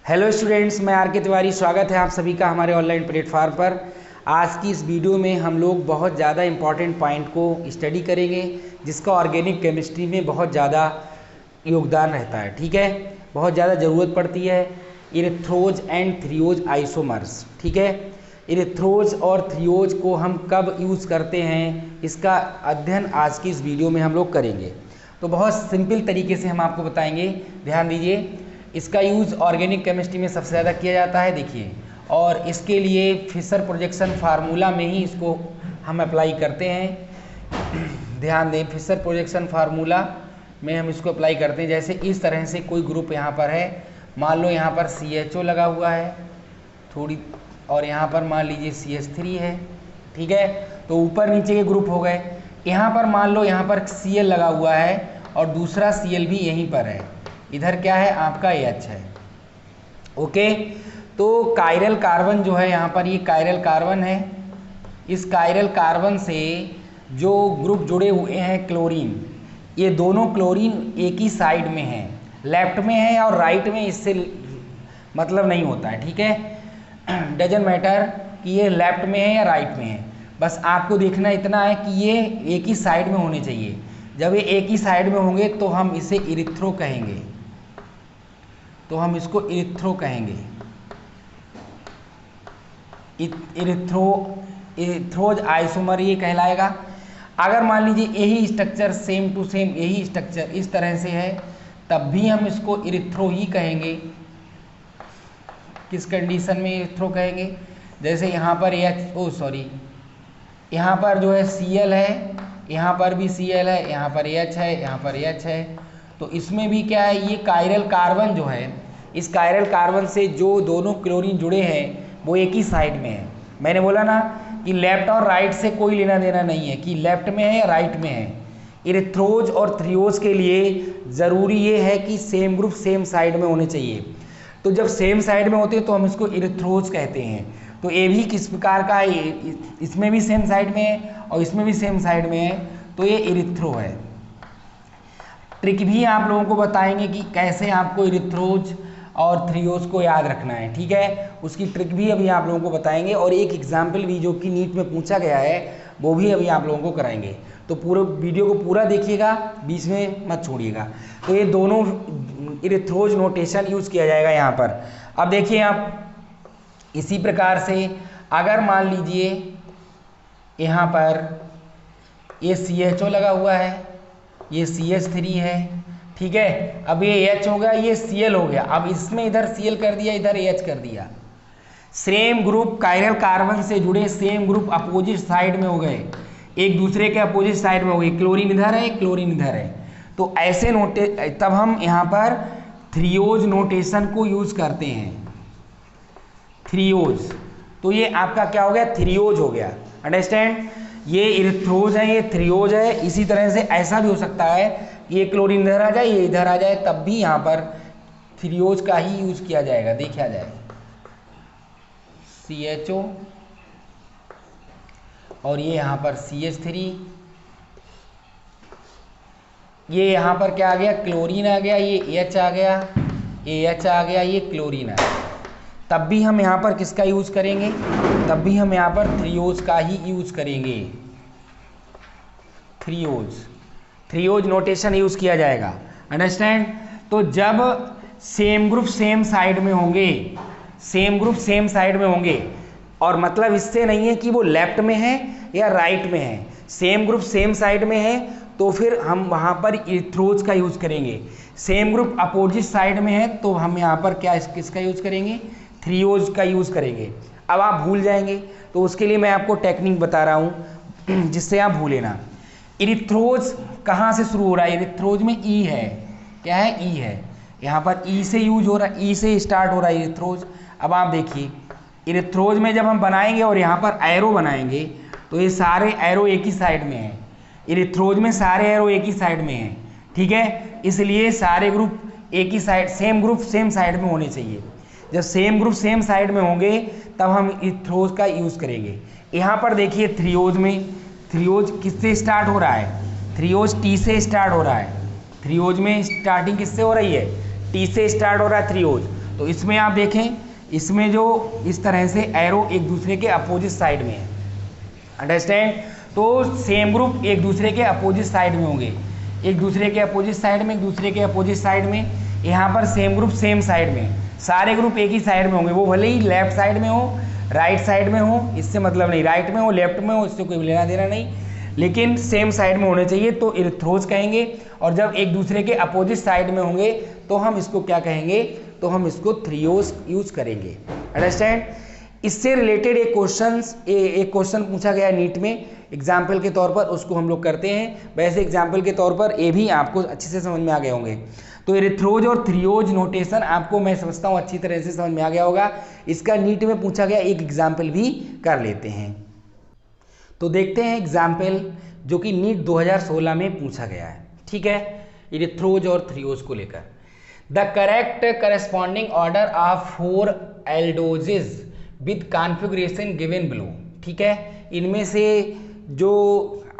Hello students, मैं are के तिवारी। स्वागत है आप सभी का हमारे ऑनलाइन प्लेटफॉर्म पर। आज की इस वीडियो में हम लोग बहुत ज़्यादा इम्पॉर्टेंट पॉइंट को स्टडी करेंगे जिसका ऑर्गेनिक केमिस्ट्री में बहुत ज़्यादा योगदान रहता है। ठीक है, बहुत ज़्यादा ज़रूरत पड़ती है। Erythrose and threose isomers. ठीक है, इरिथ्रोज और थ्रियोज को हम कब यूज़ करते हैं, इसका अध्ययन आज की इस वीडियो में हम लोग करेंगे। तो बहुत सिंपल तरीके से हम आपको बताएंगे, ध्यान दीजिए। इसका यूज़ ऑर्गेनिक केमिस्ट्री में सबसे ज़्यादा किया जाता है, देखिए। और इसके लिए फिशर प्रोजेक्शन फार्मूला में ही इसको हम अप्लाई करते हैं। ध्यान दें, फिशर प्रोजेक्शन फार्मूला में हम इसको अप्लाई करते हैं। जैसे इस तरह से कोई ग्रुप यहाँ पर है, मान लो यहाँ पर CHO लगा हुआ है थोड़ी, और यहाँ पर मान लीजिए CH3 है। ठीक है, तो ऊपर नीचे के ग्रुप हो गए। यहाँ पर मान लो यहाँ पर Cl लगा हुआ है और दूसरा Cl भी यहीं पर है। इधर क्या है, आपका H है। ओके, तो कायरल कार्बन जो है यहाँ पर, ये कायरल कार्बन है। इस कायरल कार्बन से जो ग्रुप जुड़े हुए हैं क्लोरीन, ये दोनों क्लोरीन एक ही साइड में है, लेफ्ट में है और राइट में, इससे मतलब नहीं होता है। ठीक है, डजंट मैटर कि ये लेफ्ट में है या राइट में है, बस आपको देखना इतना है कि ये एक ही साइड में होने चाहिए। जब ये एक ही साइड में होंगे तो हम इसे इरिथ्रो कहेंगे, तो हम इसको इरिथ्रो कहेंगे। इरिथ्रोज आइसोमर ये कहलाएगा। अगर मान लीजिए यही स्ट्रक्चर सेम टू सेम, यही स्ट्रक्चर इस तरह से है, तब भी हम इसको इरिथ्रो ही कहेंगे। किस कंडीशन में इरिथ्रो कहेंगे, जैसे यहाँ पर यहाँ पर जो है Cl है, यहाँ पर भी Cl है, यहाँ पर H है, यहाँ पर H है। तो इसमें भी क्या है, ये कायरल कार्बन जो है, इस कायरल कार्बन से जो दोनों क्लोरीन जुड़े हैं वो एक ही साइड में है। मैंने बोला ना कि लेफ्ट और राइट से कोई लेना देना नहीं है कि लेफ्ट में है या राइट में है। इरिथ्रोज और थ्रियोज के लिए ज़रूरी ये है कि सेम ग्रुप सेम साइड में होने चाहिए। तो जब सेम साइड में होते हैं तो हम इसको इरिथ्रोज कहते हैं। तो ये भी किस प्रकार का है, इसमें भी सेम साइड में है और इसमें भी सेम साइड में है, तो ये इरिथ्रो है। ट्रिक भी आप लोगों को बताएंगे कि कैसे आपको इरिथ्रोज और थ्रियोज को याद रखना है। ठीक है, उसकी ट्रिक भी अभी आप लोगों को बताएंगे, और एक एग्जाम्पल भी जो कि नीट में पूछा गया है वो भी अभी आप लोगों को कराएंगे। तो पूरे वीडियो को पूरा देखिएगा, बीच में मत छोड़िएगा। तो ये दोनों इरिथ्रोज नोटेशन यूज़ किया जाएगा यहाँ पर। अब देखिए आप, इसी प्रकार से अगर मान लीजिए यहाँ पर ये CHO लगा हुआ है, ये CH3 है। ठीक है, अब ये H हो गया, ये Cl हो गया। अब इसमें इधर Cl कर दिया, इधर H कर दिया। सेम ग्रुप कायरल कार्बन से जुड़े, सेम ग्रुप अपोजिट साइड में हो गए, एक दूसरे के अपोजिट साइड में हो गए। क्लोरीन इधर है, क्लोरीन इधर है। तो ऐसे तब हम यहाँ पर थ्रियोज नोटेशन को यूज करते हैं, थ्रियोज। तो ये आपका क्या हो गया, थ्रियोज हो गया। अंडरस्टैंड, ये इरिथ्रोज है, ये थ्रियोज है। इसी तरह से ऐसा भी हो सकता है कि ये क्लोरीन इधर आ जाए, ये इधर आ जाए, तब भी यहाँ पर थ्रियोज का ही यूज किया जाएगा। देखा जाए CHO और ये यहाँ पर CH3, ये यहाँ पर क्या आ गया, क्लोरीन आ गया, ये H आ गया, ये H आ गया, ये क्लोरीन आ गया। तब भी हम यहाँ पर किसका यूज करेंगे, तब भी हम यहाँ पर थ्रियोज का ही यूज करेंगे। थ्रियोज नोटेशन यूज किया जाएगा। अंडरस्टैंड। तो जब सेम ग्रुप सेम साइड में होंगे, सेम ग्रुप सेम साइड में होंगे, और मतलब इससे नहीं है कि वो लेफ्ट में है या राइट में है, सेम ग्रुप सेम साइड में है, तो फिर हम वहाँ पर इरिथ्रोज का यूज करेंगे। सेम ग्रुप अपोजिट साइड में है तो हम यहाँ पर क्या किसका यूज करेंगे, थ्रियोज का यूज करेंगे। अब आप भूल जाएंगे, तो उसके लिए मैं आपको टेक्निक बता रहा हूँ जिससे आप भूले ना। इरिथ्रोज कहाँ से शुरू हो रहा है, इरिथ्रोज में E है, क्या है, E है। यहाँ पर E से यूज हो रहा है, E से स्टार्ट हो रहा है इरिथ्रोज। अब आप देखिए, इरिथ्रोज में जब हम बनाएंगे और यहाँ पर एरो बनाएंगे, तो ये सारे एरो एक ही साइड में हैं। इरिथ्रोज में सारे एरो एक ही साइड में हैं। ठीक है, इसलिए सारे ग्रुप एक ही side, same group same side में होने चाहिए। जब सेम ग्रुप सेम साइड में होंगे तब हम इरिथ्रोज का यूज करेंगे। यहाँ पर देखिए थ्रियोज में, थ्रियोज किससे स्टार्ट हो रहा है, थ्रियोज T से स्टार्ट हो रहा है। थ्रियोज में स्टार्टिंग किससे हो रही है, T से स्टार्ट हो रहा है थ्रियोज। तो इसमें आप देखें, इसमें जो इस तरह से एरो एक दूसरे के अपोजिट साइड में है, अंडरस्टैंड। तो सेम ग्रुप एक दूसरे के अपोजिट साइड में होंगे, एक दूसरे के अपोजिट साइड में, एक दूसरे के अपोजिट साइड में। यहाँ पर सेम ग्रुप सेम साइड में, सारे ग्रुप एक ही साइड में होंगे, वो भले ही लेफ्ट साइड में हो, राइट साइड में हो, इससे मतलब नहीं, राइट में हो, लेफ्ट में हो, इससे कोई लेना देना नहीं, लेकिन सेम साइड में होने चाहिए, तो इरिथ्रोज कहेंगे। और जब एक दूसरे के अपोजिट साइड में होंगे तो हम इसको क्या कहेंगे, तो हम इसको थ्रियोज यूज करेंगे, अंडरस्टैंड। इससे रिलेटेड एक क्वेश्चन पूछा गया नीट में एग्जाम्पल के तौर पर, उसको हम लोग करते हैं। वैसे एग्जाम्पल के तौर पर ये भी आपको अच्छे से समझ में आ गए होंगे। तो इरिथ्रोज और थ्रियोज नोटेशन आपको मैं समझता हूँ अच्छी तरह से समझ में आ गया होगा। इसका नीट में पूछा गया एक एग्जाम्पल भी कर लेते हैं। तो देखते हैं एग्जाम्पल जो कि नीट 2016 में पूछा गया है, ठीक है, इरिथ्रोज और थ्रियोज को लेकर। The correct corresponding order of 4 aldoses with configuration given below, ठीक है। इनमें से जो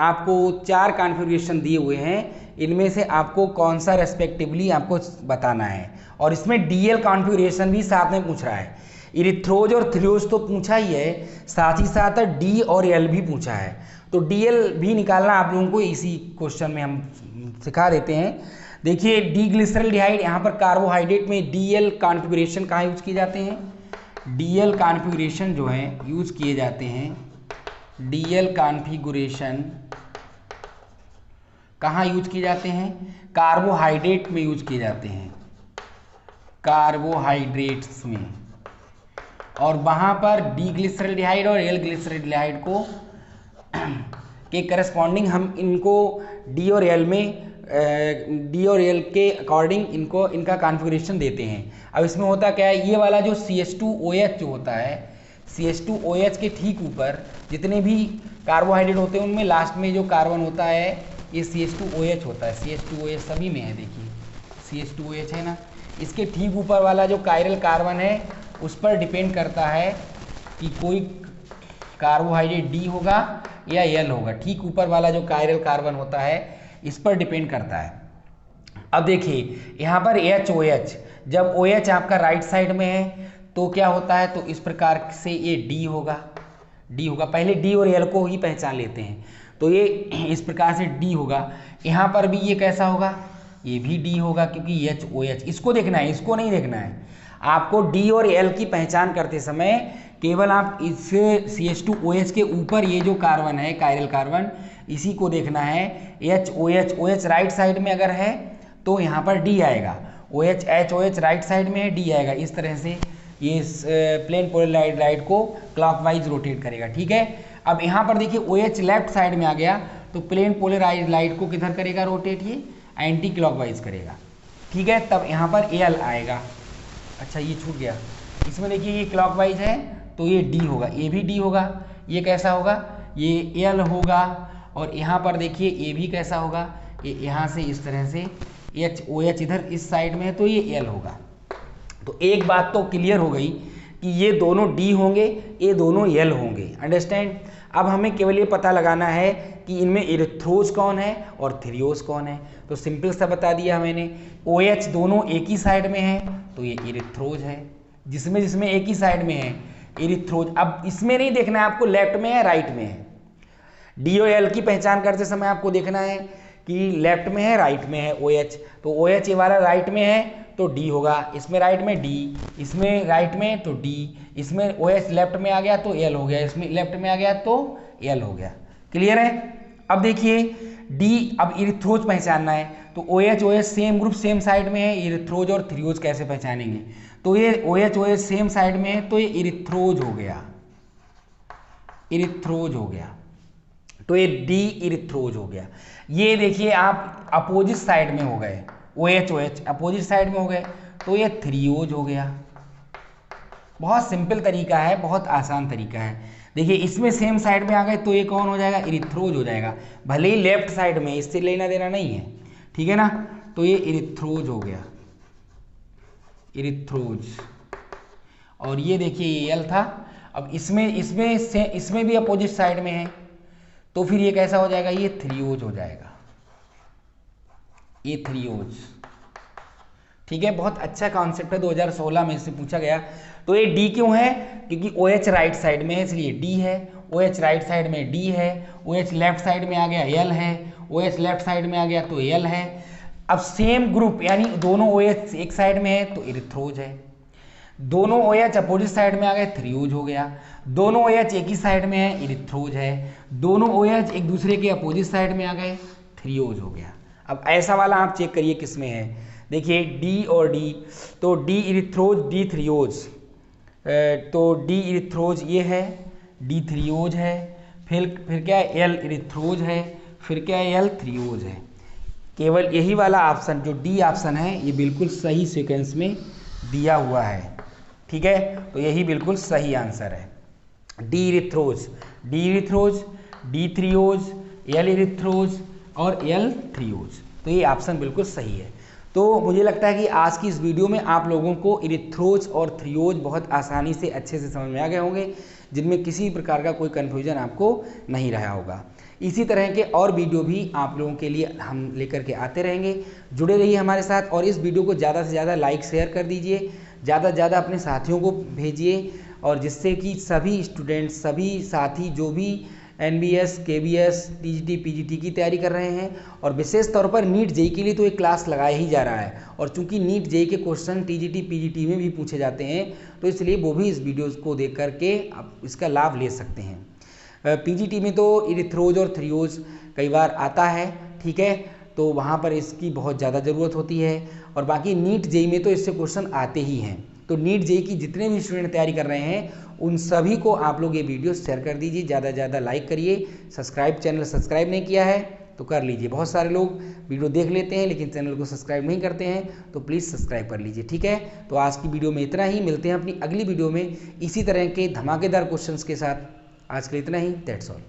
आपको 4 कॉन्फ़िगरेशन दिए हुए हैं, इनमें से आपको कौन सा रेस्पेक्टिवली आपको बताना है। और इसमें डीएल कॉन्फ़िगरेशन भी साथ में पूछ रहा है। इरिथ्रोज और थ्रियोज तो पूछा ही है, साथ ही साथ डी और एल भी पूछा है। तो डीएल भी निकालना आप लोगों को इसी क्वेश्चन में हम सिखा देते हैं। देखिए डी ग्लिसरल्डिहाइड, यहाँ पर कार्बोहाइड्रेट में डीएल कॉन्फ़िगरेशन कहाँ यूज किए जाते हैं, डीएल कॉन्फ़िगरेशन जो है यूज किए जाते हैं, डीएल कॉन्फ़िगरेशन कहाँ यूज किए जाते हैं, कार्बोहाइड्रेट में यूज किए जाते हैं, कार्बोहाइड्रेट्स में। और वहाँ पर डी ग्लिसरल्डिहाइड और एल ग्लिसरल्डिहाइड को के करस्पॉन्डिंग हम इनको डी और एल में डी और एल के अकॉर्डिंग इनको इनका कॉन्फ़िगरेशन देते हैं। अब इसमें होता क्या है, ये वाला जो CH2OH जो होता है, CH2OH के ठीक ऊपर जितने भी कार्बोहाइड्रेट होते हैं उनमें लास्ट में जो कार्बन होता है ये CH2OH होता है। CH2OH सभी में है, देखिए CH2OH है ना। इसके ठीक ऊपर वाला जो कायरल कार्बन है उस पर डिपेंड करता है कि कोई कार्बोहाइड्रेट डी होगा या एल होगा। ठीक ऊपर वाला जो कायरल कार्बन होता है इस पर डिपेंड करता है। अब देखिए यहाँ पर HOH, जब OH आपका राइट साइड में है तो क्या होता है, तो इस प्रकार से ये डी होगा, डी होगा। पहले डी और एल को ही पहचान लेते हैं, तो ये इस प्रकार से डी होगा। यहाँ पर भी ये कैसा होगा, ये भी डी होगा, क्योंकि HOH इसको देखना है, इसको नहीं देखना है आपको। डी और एल की पहचान करते समय केवल आप इस CH2OH के ऊपर ये जो कार्बन है कायरल कार्बन, इसी को देखना है। HOH राइट साइड में अगर है तो यहाँ पर डी आएगा, HOH राइट साइड में है, डी आएगा। इस तरह से ये प्लेन पोलराइड को क्लॉकवाइज रोटेट करेगा, ठीक है। अब यहाँ पर देखिए OH लेफ्ट साइड में आ गया तो प्लेन पोलराइड को किधर करेगा रोटेट, ये एंटी क्लॉकवाइज करेगा, ठीक है। तब यहाँ पर Al आएगा। अच्छा ये छूट गया, इसमें देखिए ये क्लॉकवाइज है तो ये डी होगा, ये भी डी होगा। ये कैसा होगा, ये एल होगा। और यहाँ पर देखिए ये भी कैसा होगा, ये यहाँ से इस तरह से HOH इधर इस साइड में है तो ये एल होगा। तो एक बात तो क्लियर हो गई कि ये दोनों डी होंगे, ये दोनों एल होंगे, अंडरस्टैंड। अब हमें केवल ये पता लगाना है कि इनमें इरिथ्रोज कौन है और थ्रियोज कौन है। तो सिंपल सा बता दिया मैंने, OH दोनों एक ही साइड में है तो ये इरिथ्रोज है, जिसमें जिसमें एक ही साइड में है इरिथ्रोज। अब इसमें नहीं देखना है आपको लेफ्ट में है राइट में है। डी और एल की पहचान करते समय आपको देखना है कि लेफ्ट में है राइट में है OH, तो OH ये वाला राइट में है तो डी होगा, इसमें राइट में डी, इसमें राइट में तो डी, इसमें OH लेफ्ट में आ गया तो एल हो गया, इसमें लेफ्ट में आ गया तो एल हो गया। क्लियर है। अब देखिए डी, अब इरिथ्रोज पहचानना है तो OH same group same side में है, इरिथ्रोज और थ्रियोज कैसे पहचानेंगे, तो ये OH सेम साइड में है तो ये इरिथ्रोज हो गया, इरिथ्रोज हो गया, तो ये डी इरिथ्रोज हो गया। ये देखिए आप अपोजिट साइड में हो गए, OH अपोजिट साइड में हो गए तो ये थ्रियोज हो गया। बहुत सिंपल तरीका है, बहुत आसान तरीका है। देखिए इसमें सेम साइड में आ गए तो ये कौन हो जाएगा, इरिथ्रोज हो जाएगा, भले ही लेफ्ट साइड में, इससे लेना देना नहीं है, ठीक है ना। तो ये इरिथ्रोज हो गया, इरिथ्रोज। और ये देखिए ये एल था। अब इसमें भी अपोजिट साइड में है तो फिर ये कैसा हो जाएगा, ये थ्रियोज हो जाएगा, ये थ्रियोज, ठीक है, बहुत अच्छा कॉन्सेप्ट है, 2016 में इससे पूछा गया। तो ये डी क्यों है, क्योंकि OH राइट साइड में है इसलिए डी है, OH राइट साइड में डी है, OH लेफ्ट साइड में आ गया एल है, OH लेफ्ट साइड में आ गया तो एल है। अब सेम ग्रुप यानी दोनों OH एक साइड में है तो इरिथ्रोज है, दोनों OH अपोजिट साइड में आ गए थ्रियोज हो गया, दोनों OH एक ही साइड में है इरिथ्रोज है, दोनों OH एक दूसरे के अपोजिट साइड में आ गए थ्रियोज हो गया। अब ऐसा वाला आप चेक करिए किस में है, देखिए डी और डी, तो डी इरिथ्रोज डी थ्रियोज, तो डी इरिथ्रोज ये है, डी थ्रियोज है, फिर क्या है एल इरिथ्रोज है, फिर क्या है एल थ्रियोज है। केवल यही वाला ऑप्शन जो डी ऑप्शन है ये बिल्कुल सही सीक्वेंस में दिया हुआ है, ठीक है, तो यही बिल्कुल सही आंसर है, D erythrose, D erythrose, D threose, L erythrose और एल थ्रियोज, तो ये ऑप्शन बिल्कुल सही है। तो मुझे लगता है कि आज की इस वीडियो में आप लोगों को इरिथ्रोज और थ्रियोज बहुत आसानी से अच्छे से समझ में आ गए होंगे, जिनमें किसी प्रकार का कोई कन्फ्यूजन आपको नहीं रहा होगा। इसी तरह के और वीडियो भी आप लोगों के लिए हम लेकर के आते रहेंगे, जुड़े रहिए हमारे साथ और इस वीडियो को ज़्यादा से ज़्यादा लाइक शेयर कर दीजिए, ज़्यादा से ज़्यादा अपने साथियों को भेजिए, और जिससे कि सभी स्टूडेंट्स, सभी साथी जो भी NBS, KBS, TGT, PGT की तैयारी कर रहे हैं और विशेष तौर पर नीट जेई के लिए तो एक क्लास लगाया ही जा रहा है, और चूंकि नीट जेई के क्वेश्चन TGT, PGT में भी पूछे जाते हैं तो इसलिए वो भी इस वीडियो को देख करके आप इसका लाभ ले सकते हैं। PGT में तो इरिथ्रोज और थ्रियोज कई बार आता है, ठीक है, तो वहाँ पर इसकी बहुत ज़्यादा ज़रूरत होती है, और बाकी नीट जेई में तो इससे क्वेश्चन आते ही हैं। तो नीट जेई की जितने भी स्टूडेंट तैयारी कर रहे हैं उन सभी को आप लोग ये वीडियो शेयर कर दीजिए, ज़्यादा से ज़्यादा लाइक करिए, चैनल सब्सक्राइब नहीं किया है तो कर लीजिए। बहुत सारे लोग वीडियो देख लेते हैं लेकिन चैनल को सब्सक्राइब नहीं करते हैं, तो प्लीज़ सब्सक्राइब कर लीजिए, ठीक है। तो आज की वीडियो में इतना ही, मिलते हैं अपनी अगली वीडियो में इसी तरह के धमाकेदार क्वेश्चंस के साथ। आज के लिए इतना ही, दैट्स ऑल।